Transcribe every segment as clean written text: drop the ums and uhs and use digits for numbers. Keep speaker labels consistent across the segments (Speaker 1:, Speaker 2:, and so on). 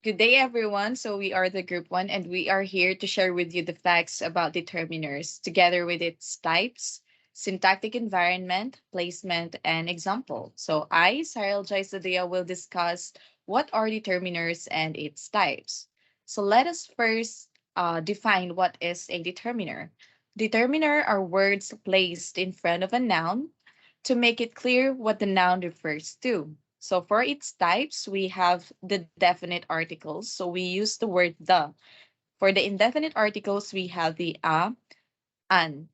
Speaker 1: Good day, everyone. So we are the group one, and we are here to share with you the facts about determiners, together with its types, syntactic environment, placement, and example. So I, Cyril Joyce Zadea, will discuss what are determiners and its types. So let us first define what is a determiner. Determiner are words placed in front of a noun to make it clear what the noun refers to. So for its types, we have the definite articles. So we use the word the. For the indefinite articles, we have the and.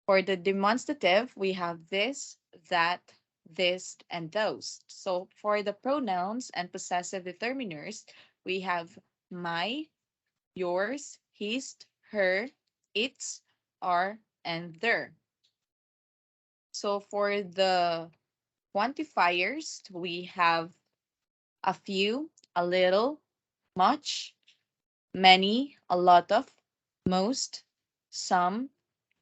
Speaker 1: For the demonstrative, we have this, that, this, and those. So for the pronouns and possessive determiners, we have my, yours, his, her, its, our, and their. So for the quantifiers, we have a few, a little, much, many, a lot of, most, some,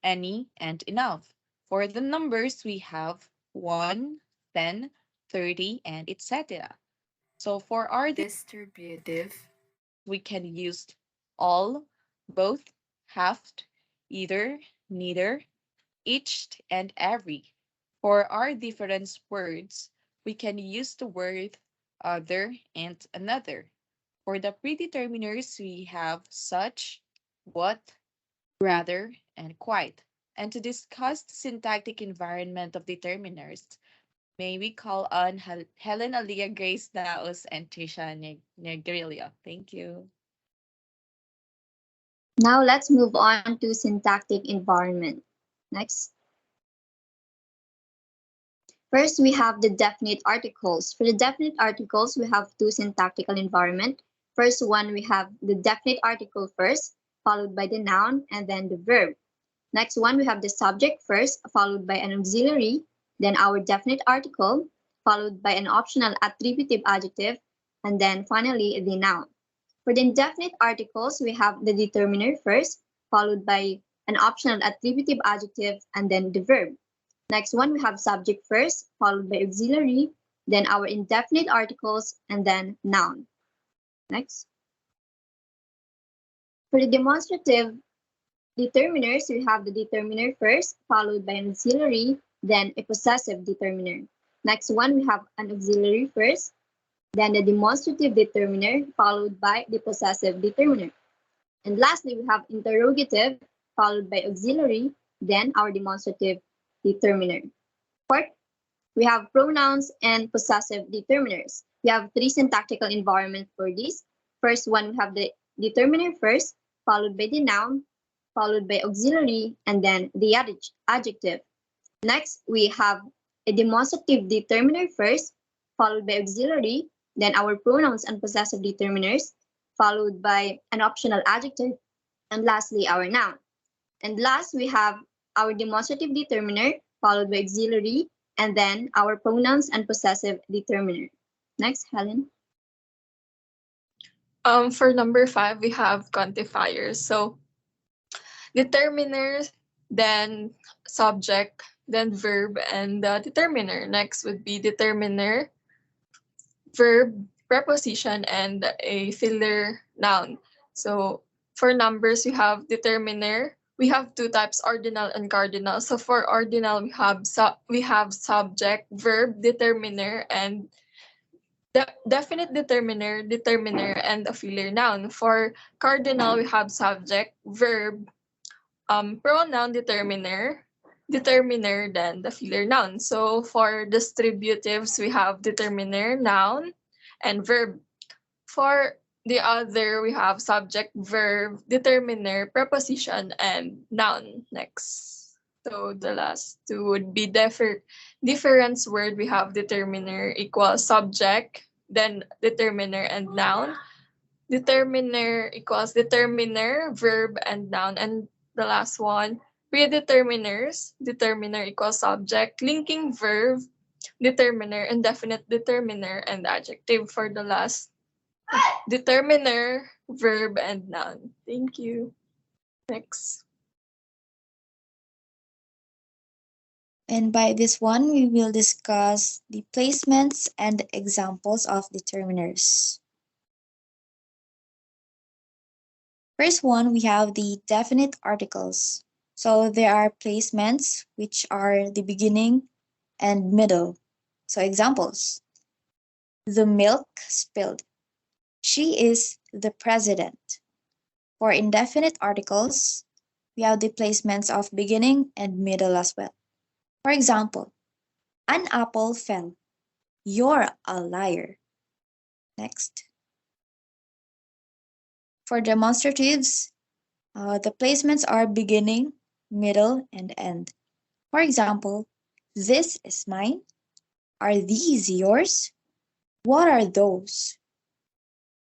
Speaker 1: any, and enough. For the numbers, we have 1, 10, 30, and etc. So for our distributive, we can use all, both, half, either, neither, each, and every. For our difference words, we can use the word other and another. For the predeterminers, we have such, what, rather, and quite. And to discuss the syntactic environment of determiners, may we call on Helen Alia, Grace Daos, and Trisha Negrillo. Thank you.
Speaker 2: Now let's move on to syntactic environment. Next. First, we have the definite articles. For the definite articles, we have two syntactical environment. First one, we have the definite article first, followed by the noun, and then the verb. Next one, we have the subject first, followed by an auxiliary, then our definite article, followed by an optional attributive adjective, and then finally the noun. For the indefinite articles, we have the determiner first, followed by an optional attributive adjective, and then the verb. Next one, we have subject first, followed by auxiliary, then our indefinite articles, and then noun. Next. For the demonstrative determiners, we have the determiner first, followed by an auxiliary, then a possessive determiner. Next one, we have an auxiliary first, then the demonstrative determiner, followed by the possessive determiner. And lastly, we have interrogative, followed by auxiliary, then our demonstrative determiner. Fourth, we have pronouns and possessive determiners. We have three syntactical environments for this. First one, we have the determiner first, followed by the noun, followed by auxiliary, and then the adjective. Next, we have a demonstrative determiner first, followed by auxiliary, then our pronouns and possessive determiners, followed by an optional adjective, and lastly, our noun. And last, we have our demonstrative determiner, followed by auxiliary, and then our pronouns and possessive determiner. Next, Helen.
Speaker 3: For number 5, we have quantifiers. So determiners, then subject, then verb, and the determiner. Next would be determiner, verb, preposition, and a filler noun. So for numbers, we have determiner. We have two types, ordinal and cardinal. So for ordinal, we have subject, verb, determiner, and definite determiner, determiner, and a filler noun. For cardinal, we have subject, verb, pronoun, determiner, determiner, then the filler noun. So for distributives, we have determiner, noun, and verb. For the other, we have subject, verb, determiner, preposition, and noun next. So the last two would be difference word. We have determiner equals subject, then determiner and noun. Determiner equals determiner, verb, and noun. And the last one, predeterminers, determiner equals subject, linking verb, determiner, indefinite determiner, and adjective for the last determiner, verb, and noun. Thank you. Next.
Speaker 4: And by this one, we will discuss the placements and examples of determiners. First one, we have the definite articles. So there are placements which are the beginning and middle. So examples, the milk spilled. She is the president. For indefinite articles, we have the placements of beginning and middle as well. For example, an apple fell. You're a liar. Next. For demonstratives, the placements are beginning, middle, and end. For example, this is mine. Are these yours? What are those?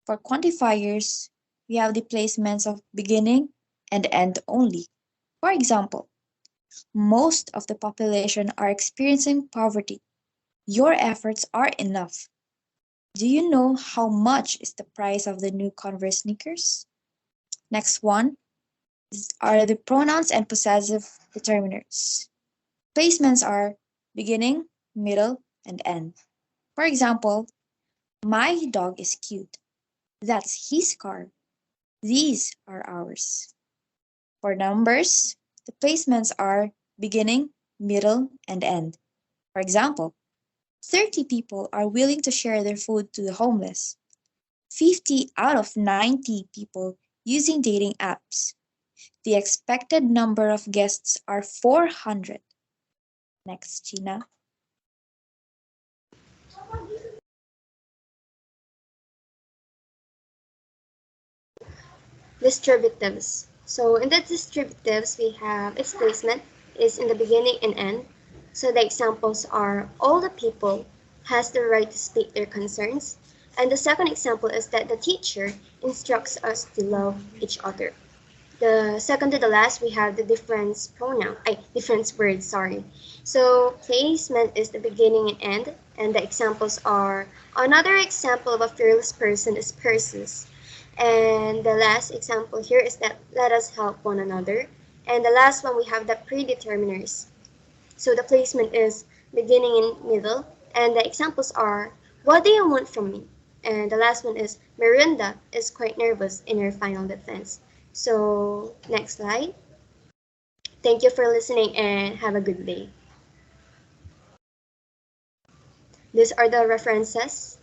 Speaker 4: For quantifiers, we have the placements of beginning and end only. For example, most of the population are experiencing poverty. Your efforts are enough. Do you know how much is the price of the new Converse sneakers? Next one are the pronouns and possessive determiners. Placements are beginning, middle, and end. For example, my dog is cute. That's his car. These are ours. For numbers, the placements are beginning, middle, and end. For example, 30 people are willing to share their food to the homeless. 50 out of 90 people using dating apps. The expected number of guests are 400. Next, Gina.
Speaker 2: Distributives. So in the distributives, we have its placement is in the beginning and end. So the examples are all the people has the right to speak their concerns. And the second example is that the teacher instructs us to love each other. The second to the last, we have the difference pronoun, difference word, sorry. So placement is the beginning and end, and the examples are another example of a fearless person is Perseus. And the last example here is that let us help one another. And the last one, we have the predeterminers. So the placement is beginning and middle, and the examples are what do you want from me? And the last one is Miranda is quite nervous in her final defense. So next slide. Thank you for listening and have a good day. These are the references